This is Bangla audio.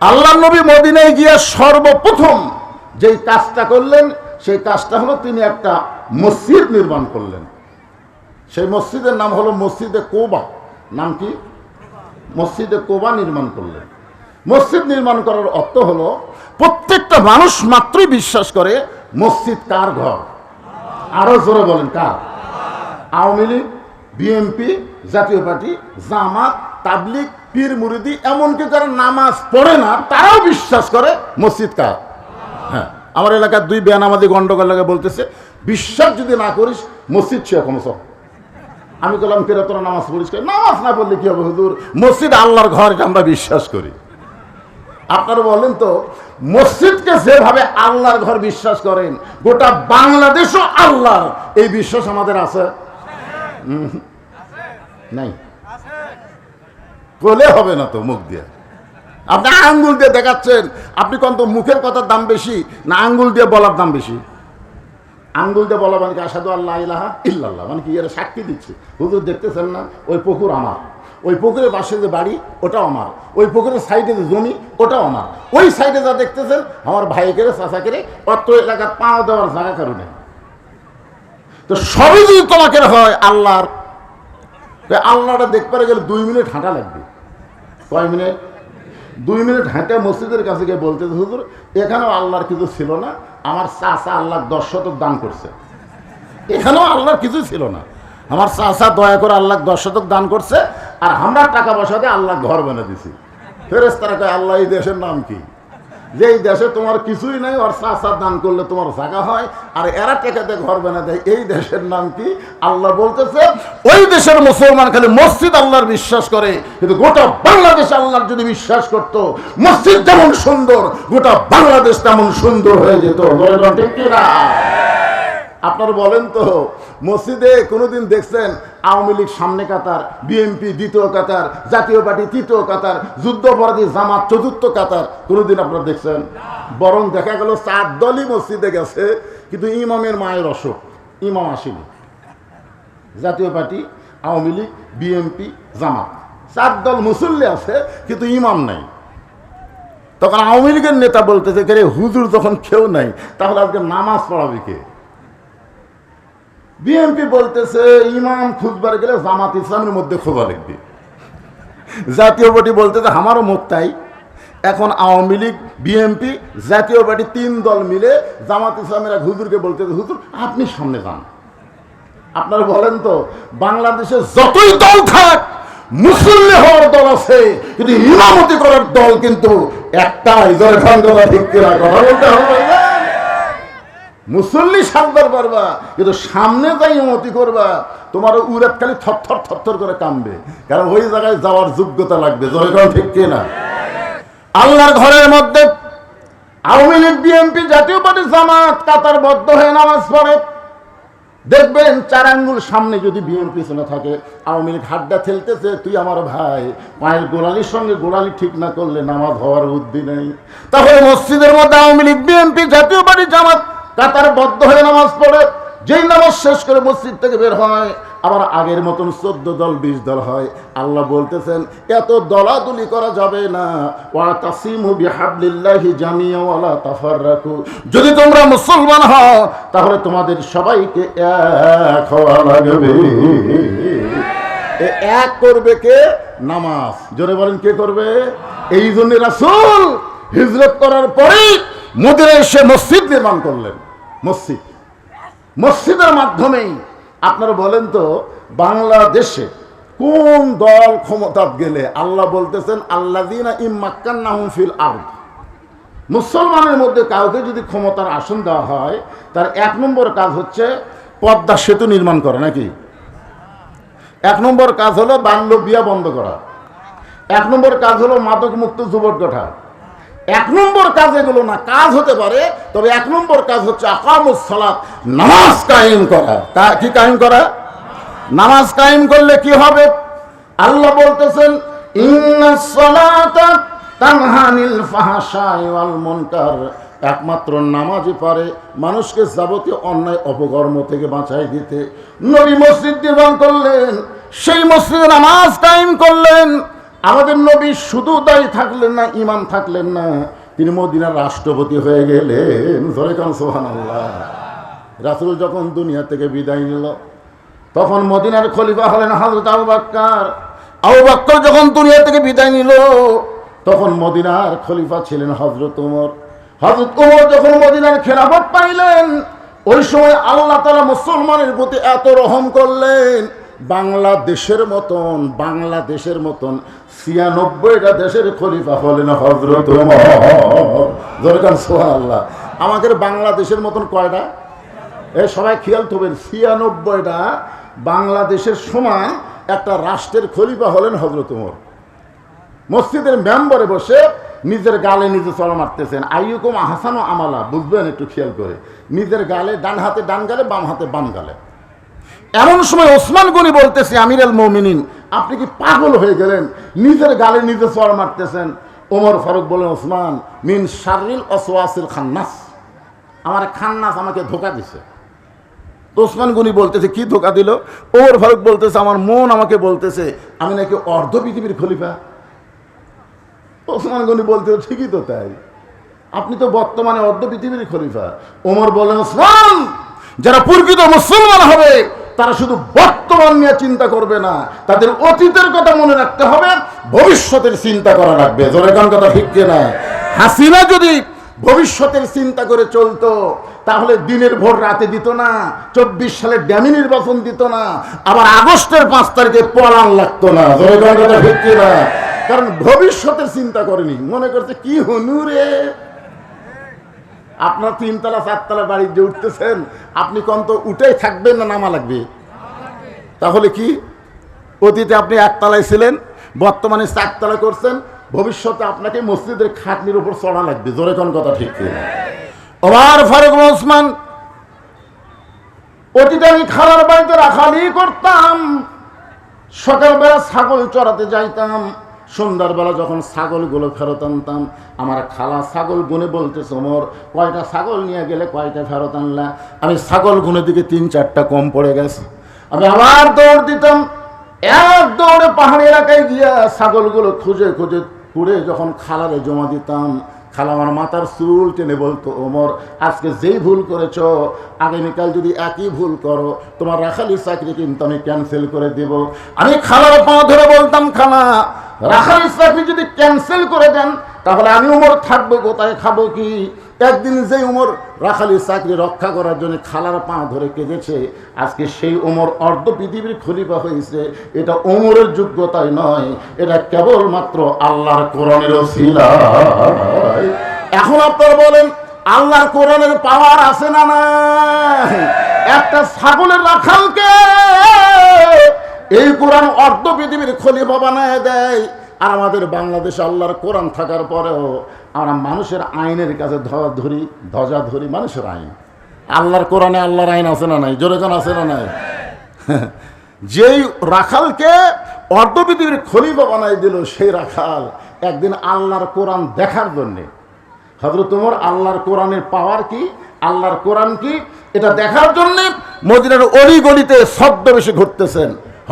আল্লাহ নবী মদিনায় গিয়ে সর্বপ্রথম যেই কাজটা করলেন সেই কাজটা হলো তিনি একটা মসজিদ নির্মাণ করলেন। সেই মসজিদের নাম হলো মসজিদে কোবা। নাম কি? মসজিদে কোবা নির্মাণ করলেন। মসজিদ নির্মাণ করার অর্থ হলো প্রত্যেকটা মানুষ মাত্রই বিশ্বাস করে মসজিদ কার ঘর। আরো জোরে বলেন কার? আওয়ামী লীগ, বিএনপি, জাতীয় পার্টি, জামাত, তাবলিগ, পীর মুরিদি, এমনকি যারা নামাজ পড়ে না তারাও বিশ্বাস করে মসজিদ কার। হ্যাঁ, আমার এলাকার দুই বেয়ানামাজি গন্ডগোল লাগে বলতেছে বিশ্বাস যদি না করিস মসজিদ ছে কোনো সব। আমি বললাম কেরা তোরা নামাজ পড়িস? নামাজ না পড়লে কি হবে হুজুর, মসজিদ আল্লাহর ঘর, এটা আমরা বিশ্বাস করি। আপনারা বলেন তো, মসজিদকে যেভাবে আল্লাহর ঘর বিশ্বাস করেন গোটা বাংলাদেশও আল্লাহ, এই বিশ্বাস আমাদের আছে? নাই। বলে হবে না তো মুখ দিয়ে। আপনি আঙ্গুল দিয়ে দেখাচ্ছেন, আপনি কোন তো মুখের কথার দাম বেশি না আঙ্গুল দিয়ে বলার দাম বেশি? আঙ্গুল দিয়ে বলা মানে কি আশহাদু আল্লা ইলাহা ইল্লাল্লাহ, মানে কি এর সাক্ষী দিচ্ছে। হুজুর দেখতেছেন না ওই পুকুর আমার, ওই পুকুরের পাশে যে বাড়ি ওটাও আমার, ওই পুকুরের সাইডে যে জমি ওটাও আমার, ওই সাইডে যা দেখতেছেন আমার ভাই করে চাচা করে, অত এলাকার পাও দেওয়ার জায়গা কারণে। তো সবই যদি তোমাকে হয় আল্লাহর, আল্লাহটা দেখতে গেলে 2 মিনিট হাঁটা লাগবে। কয় মিনিট? 2 মিনিট হাঁটে মসজিদের কাছে গিয়ে বলতে হুজুর এখানেও আল্লাহর কিছু ছিল না, আমার চাচা আল্লাহ 10 শতক দান করছে। এখানেও আল্লাহর কিছু ছিল না, আমার চাচা দয়া করে আল্লাহ 10 শতক দান করছে, আর আমরা টাকা পয়সা দিয়ে আল্লাহ ঘর বানিয়ে দিছি। ফেরেশতারা কয় আল্লাহ এই দেশের নাম কি? যে এই দেশে তোমার কিছুই নাই, আর চাচা দান করলে তোমার জায়গা হয়, আর এরা টাকাতে ঘর বানিয়ে দেয়, এই দেশের নাম কি? আল্লাহ বলতেছে ওই দেশের মুসলমান খালি মসজিদ আল্লাহর বিশ্বাস করে, কিন্তু গোটা বাংলাদেশ আল্লাহর যদি বিশ্বাস করত, মসজিদ যেমন সুন্দর গোটা বাংলাদেশ তেমন সুন্দর হয়ে যেত। ঠিক কিনা? আপনারা বলেন তো, মসজিদে কোনোদিন দেখছেন আওয়ামী লীগ সামনে কাতার, বিএনপি দ্বিতীয় কাতার, জাতীয় পার্টি তৃতীয় কাতার, যুদ্ধাপরাধী জামাত চতুর্থ কাতার কোনোদিন আপনারা দেখছেন? বরং দেখা গেল 4 দলই মসজিদে গেছে, কিন্তু ইমামের মায়ের অসুখ, ইমাম আসেনি। জাতীয় পার্টি, আওয়ামী লীগ, বিএনপি, জামাত 4 দল মুসল্লি আছে, কিন্তু ইমাম নাই। তখন আওয়ামী লীগের নেতা বলতেছে কে হুজুর যখন কেউ নাই তাহলে আজকে নামাজ পড়াবে কে? বিএনপি বলতেছে ইমাম খুঁজবার গেলে জামাত ইসলামের মধ্যে খোঁজা লিখবে। জাতীয় পার্টি বলতেছে আমারও মত তাই। এখন আওয়ামী লীগ, বিএনপি, জাতীয় পার্টি 3 দল মিলে জামাত ইসলামের এক হুজুরকে বলতেছে হুজুর আপনি সামনে যান। আপনারা বলেন তো, বাংলাদেশে যতই দল থাক মুসল্লি হওয়ার দল আছে, কিন্তু ইমামতি করার দল কিন্তু একটাই। কথা বলতে হবে, মুসল্লি সাজবার পারবা, কিন্তু সামনে যাই ইমামতি করবা তোমার উরাত খালি থরথর থরথর করে কামবে, কারণ ওই জায়গায় যাওয়ার যোগ্যতা লাগবে। ঠিক কিনা? আল্লাহর ঘরের মধ্যে আওয়ামী লীগ, বিএনপি, জাতীয় পার্টি, জামাত কাতারবদ্ধ হয়ে নামাজ পড়ে। দেখবেন 4 আঙ্গুল সামনে যদি বিএনপি পিছনে থাকে, আওয়ামী লীগ হাড্ডা ঠেলতেছে তুই আমার ভাই, পায়ের গোড়ালির সঙ্গে গোড়ালি ঠিক না করলে নামাজ হওয়ার বুদ্ধি নেই। তাহলে মসজিদের মধ্যে আওয়ামী লীগ, বিএনপি, জাতীয় পার্টি, জামাত কাতারবদ্ধ হয়ে নামাজ পড়ে। যেই নামাজ শেষ করে মসজিদ থেকে বের হয় আবার আগের মতন 14 দল 20 দল হয়। আল্লাহ বলতেছেন এত দলাদলি করা যাবে না। ওয়াতাসিমু বিহাবলিল্লাহি জামিআ ওয়া লা তাফাররাকু, যদি তোমরা মুসলমান হও তাহলে তোমাদের সবাইকে এক হওয়া লাগবে। এক করবে কে? নামাজ। জোরে বলেন কে করবে? এই জন্য রাসূল হিজরত করার পরেই মদিনায় এসে মসজিদ নির্মাণ করলেন। মসজিদের মাধ্যমেই আপনারা বলেন তো, বাংলাদেশে কোন দল ক্ষমতা গেলে আল্লাহ বলতেছেন আল্লাযীনা ইম্মাক্কান্নাহুম ফিল আরদ, মুসলমানের মধ্যে কাউকে যদি ক্ষমতার আসন দেওয়া হয় তার 1 নম্বর কাজ হচ্ছে পদ্মা সেতু নির্মাণ করা। নাকি? 1 নম্বর কাজ হলো বাল্য বিয়া বন্ধ করা। 1 নম্বর কাজ হলো মাদক মুক্ত যুবক গঠা। 1 নম্বর কাজ এগুলো না, কাজ হতে পারে, তবে 1 নম্বর কাজ হচ্ছে আকামুস সালাত, নামাজ কায়েম করা। কি কায়েম করা? নামাজ কায়েম করলে কি হবে? আল্লাহ বলতেছেন ইন্নাস সালাতা তানহা আনিল ফাহশাই ওয়াল মুনকার, একমাত্র নামাজই পারে মানুষকে যাবতীয় অন্যায় অপকর্ম থেকে বাঁচাই দিতে। নবী মসজিদ নির্মাণ করলেন, সেই মসজিদে নামাজ কায়েম করলেন। আমাদের নবী শুধু দায়ী থাকলেন না, ইমাম থাকলেন না, তিনি মদিনার রাষ্ট্রপতি হয়ে গেলেন। ধরে কান সুবহানাল্লাহ। রাসূল যখন দুনিয়া থেকে বিদায় নিল তখন মদিনার খলিফা হলেন হযরত আবু বকর। আবু বকর যখন দুনিয়া থেকে বিদায় নিল তখন মদিনার খলিফা ছিলেন হযরত ওমর। হযরত ওমর যখন মদিনার খেলাফত পাইলেন ওই সময় আল্লাহ তাআলা মুসলমানের প্রতি এত রহম করলেন, বাংলাদেশের মতন ৯৬টা দেশের খলিফা হলেন হযরত ওমর। দরকার সুবহানাল্লাহ। আমাদের বাংলাদেশের মতন কয়টা? এই সবাই খেয়াল করবেন, ৯৬টা বাংলাদেশের সমান একটা রাষ্ট্রের খলিফা হলেন হযরত ওমর। মসজিদের মেম্বারে বসে নিজের গালে নিজে চড়া মারতেছেন। আইয়ুকুম আহসানু আমালা, বুঝবেন একটু খেয়াল করে, নিজের গালে ডান হাতে ডান গালে বাম হাতে বাম গালে। এমন সময় ওসমান গনি বলতেছে, আমির আল মুমিনিন আপনি কি পাগল হয়ে গেলেন? নিজের গালে নিজে চড়া মারতেছেন। ওমর ফারুক বলেন, ওসমান মিন শাররিল ওয়াসওয়াসিল খান্নাস, আমার খান্নাস আমাকে ধোঁকা দিছে। ওসমান গনি বলতেছে, কি ধোঁকা দিল? ওমর ফারুক বলতেছে, আমার মন আমাকে বলতেছে আমি নাকি অর্ধ পৃথিবীর খলিফা। ওসমান গনি বলতে, ঠিকই তো তাই, আপনি তো বর্তমানে অর্ধ পৃথিবীর খলিফা। ওমর বলেন, ওসমান যারা প্রকৃত মুসলমান হবে তারা শুধু বর্তমান নিয়ে চিন্তা করবে না, তাদের অতীতের কথা মনে রাখতে হবে, ভবিষ্যতের চিন্তা করা লাগবে। জোরে কান কথা ঠিক কিনা? হাসিনা যদি ভবিষ্যতের চিন্তা করে চলতো তাহলে দিনের ভোট রাতে দিত না, ২৪ সালের ড্যামি নির্বাচন দিত না, আবার আগস্টের ৫ তারিখে পলান লাগতো না। জোরে কান কথা ঠিক কিনা? কারণ ভবিষ্যতের চিন্তা করেনি, মনে করছে কি হুনুরে। আপনার ৩ তলা ৪ তলা বাড়ি যে উঠতেছেন, আপনি কোন তো উঠেই থাকবেন না নামা লাগবে? তাহলে কি অতীতে আপনি ১ তলায় ছিলেন, বর্তমানে ৪ তলা করছেন, ভবিষ্যতে আপনাকে মসজিদের খাটনির উপর চড়া লাগবে। জোরে কোন কথা ঠিক কিনা? ওমর ফারুক ওসমান, অতীতে আমি খালার বাড়িতে রাখালি করতাম, সকালবেলা ছাগল চড়াতে যাইতাম, সন্ধ্যার যখন ছাগলগুলো ফেরত আনতাম আমার খালা ছাগল গুনে বলতেছে, ওমর কয়টা ছাগল নিয়ে গেলে, কয়টা ফেরত আনলা? আমি ছাগল গুনে দিকে ৩-৪টা কম পড়ে গেছে। আমি আবার দৌড় দিতাম, এক দৌড়ে পাহাড়ি এলাকায় গিয়া ছাগলগুলো খুঁজে খুঁজে পুড়ে যখন খালারে জমা দিতাম, খালা আমার মাথার চুল টেনে বলতো, ওমর আজকে যেই ভুল করেছ আগামীকাল যদি একই ভুল করো তোমার রাখালির চাকরি কিন্তু আমি ক্যান্সেল করে দেব। আমি খালার পা ধরে বলতাম, খালা রাখালির চাকরি যদি ক্যান্সেল করে দেন তাহলে আমি ওমর থাকবো কোথায়, খাবো কি? একদিন যে ওমর রাখালির চাকরি রক্ষা করার জন্য খালার পা ধরে কেঁদেছে, আজকে সেই ওমর অর্ধ পৃথিবীর খলিফা হয়েছে। এটা ওমরের যোগ্যতাই নয়, এটা কেবলমাত্র আল্লাহর কোরআনের ওসিলায়। এখন আপনারা বলেন, আল্লাহর কোরআনের পাওয়ার আছে না নাই? একটা ছাগলের রাখালকে এই কোরআন অর্ধ পৃথিবীর খলিফা বানায় দেয়। আর আমাদের বাংলাদেশে আল্লাহর কোরআন থাকার পরেও আমরা মানুষের আইনের কাছে ধ্বজা ধরি। মানুষের আইন, আল্লাহর কোরআনে আল্লাহর আইন আছে না নাই? জোরে জন আছে না নাই? যেই রাখালকে অর্ধ পৃথিবীর খলিফা বানাই দিল, সেই রাখাল একদিন আল্লাহর কোরআন দেখার জন্যে, হযরত ওমর আল্লাহর কোরআনের পাওয়ার কি, আল্লাহর কোরআন কি, এটা দেখার জন্যে মদিনার অলি গলিতে ছদ্মবেশে ঘুরতেছেন।